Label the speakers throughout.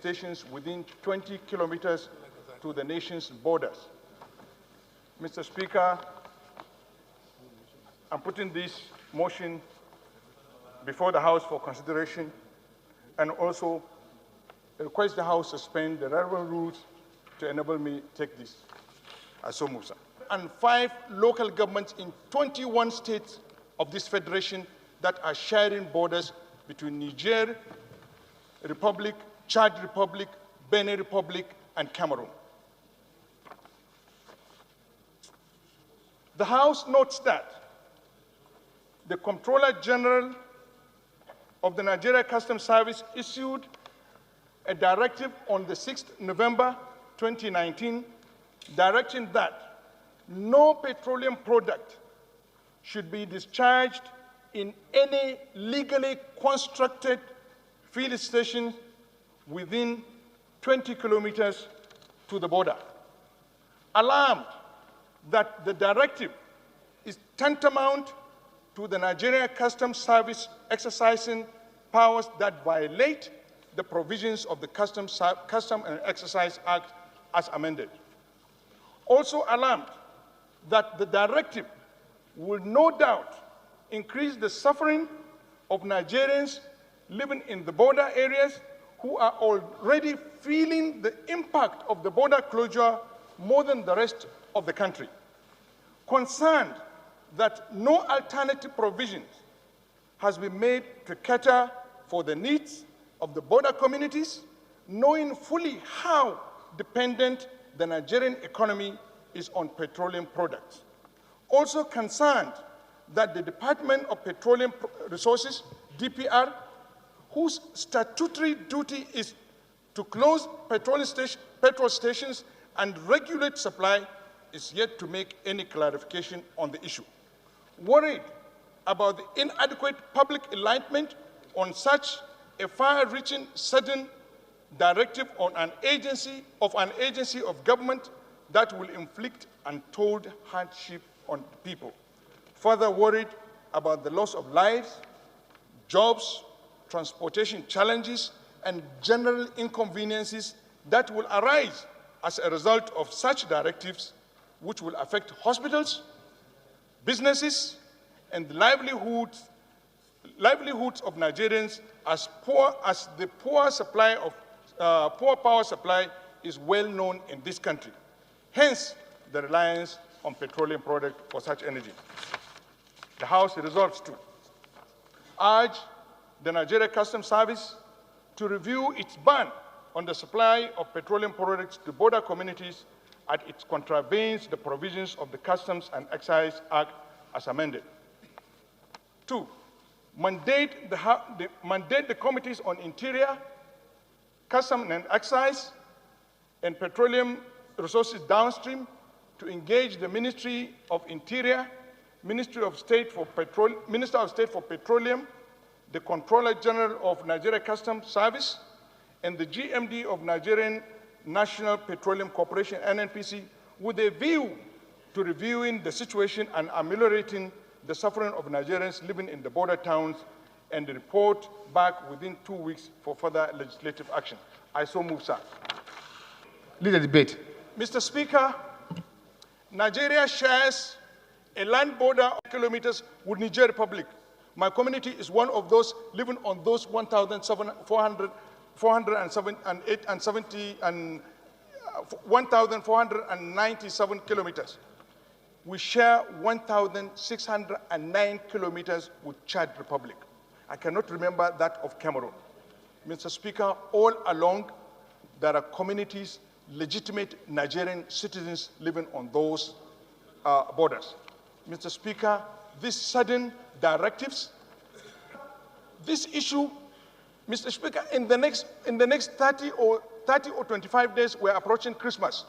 Speaker 1: stations within 20 kilometers to the nation's borders. Mr. Speaker, I'm putting this motion before the House for consideration and also request the House suspend the relevant rules to enable me to take this. I so move, sir. And 5 local governments in 21 states of this federation that are sharing borders between Niger Republic, Chad Republic, Benin Republic, and Cameroon. The House notes that the Comptroller General of the Nigeria Customs Service issued a directive on the 6th November 2019 directing that no petroleum product should be discharged in any legally constructed field station within 20 kilometers to the border. Alarmed that the directive is tantamount to the Nigeria Customs Service exercising powers that violate the provisions of the Custom and Excise Act as amended. Also alarmed that the directive will no doubt increase the suffering of Nigerians living in the border areas who are already feeling the impact of the border closure more than the rest of the country. Concerned that no alternative provisions has been made to cater for the needs of the border communities, knowing fully how dependent the Nigerian economy is on petroleum products. Also concerned that the Department of Petroleum Resources, DPR, whose statutory duty is to close petrol stations and regulate supply, is yet to make any clarification on the issue. Worried about the inadequate public enlightenment on such a far-reaching sudden directive on an agency of government that will inflict untold hardship on people. Further worried about the loss of lives, jobs, transportation challenges, and general inconveniences that will arise as a result of such directives, which will affect hospitals, businesses, and the livelihoods of Nigerians as the poor power supply is well known in this country. Hence, the reliance on petroleum products for such energy. The House resolves to urge the Nigeria Customs Service to review its ban on the supply of petroleum products to border communities as it contravenes the provisions of the Customs and Excise Act as amended. 2, mandate the Committees on Interior, Customs and Excise, and Petroleum Resources downstream to engage the Ministry of Interior, Minister of State for Petroleum, the Comptroller General of Nigeria Customs Service, and the GMD of Nigerian National Petroleum Corporation, NNPC, with a view to reviewing the situation and ameliorating the suffering of Nigerians living in the border towns, and report back within 2 weeks for further legislative action. I so move, sir.
Speaker 2: Lead the debate.
Speaker 1: Mr. Speaker, Nigeria shares a land border of kilometers with Niger Republic. My community is one of those living on those 1,497 kilometers. We share 1,609 kilometers with Chad Republic. I cannot remember that of Cameroon. Mr. Speaker, all along, there are communities, legitimate Nigerian citizens living on those borders. Mr. Speaker, these sudden directives, this issue, Mr. Speaker, in the next 30 or 25 days, we're approaching Christmas.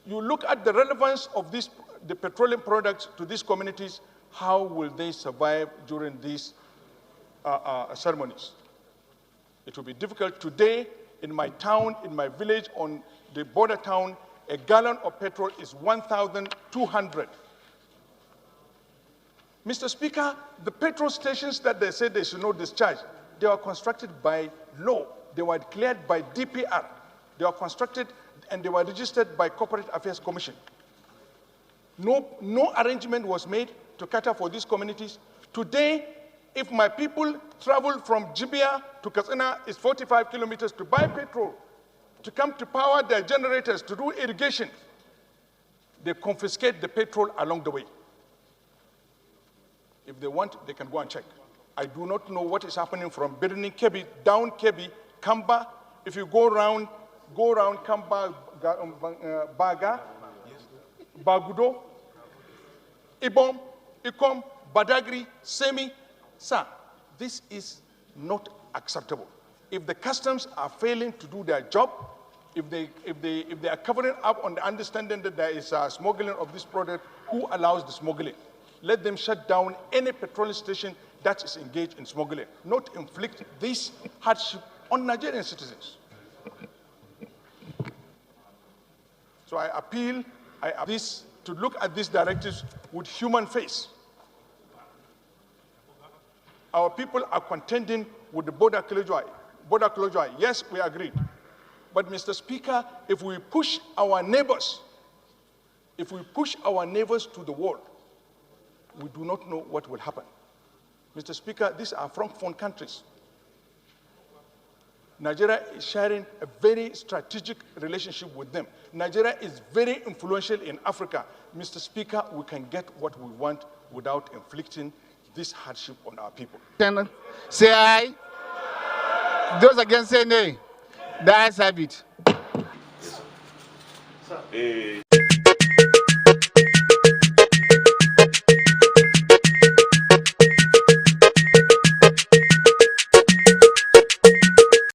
Speaker 1: You look at the relevance of the petroleum products to these communities, how will they survive during these ceremonies? It will be difficult. Today, in my town, in my village, on the border town, a gallon of petrol is 1,200. Mr. Speaker, the petrol stations that they say they should not discharge, they are constructed by law They were declared by DPR. They were constructed and they were registered by Corporate Affairs Commission. No arrangement was made to cater for these communities. Today, if my people travel from Jibia to Katsina, it's 45 kilometers to buy petrol, to come to power their generators, to do irrigation. They confiscate the petrol along the way. If they want, they can go and check. I do not know what is happening from Birni Kebi, down Kebi, Kamba. If you go around Kamba, Baga, Bagudo, Ibom, Ikom, Badagri, Semi. Sir, this is not acceptable. If the customs are failing to do their job, if they are covering up on the understanding that there is smuggling of this product, who allows the smuggling? Let them shut down any petrol station that is engaged in smuggling, not inflict this hardship on Nigerian citizens. So I appeal to look at these directives with human face. Our people are contending with the border closure. Yes, we agreed. But Mr. Speaker, if we push our neighbors to the wall, we do not know what will happen. Mr. Speaker, these are Francophone countries. Nigeria is sharing a very strategic relationship with them. Nigeria is very influential in Africa. Mr. Speaker, we can get what we want without inflicting this hardship on our people.
Speaker 2: Say aye. Those against say nay. The ayes have it.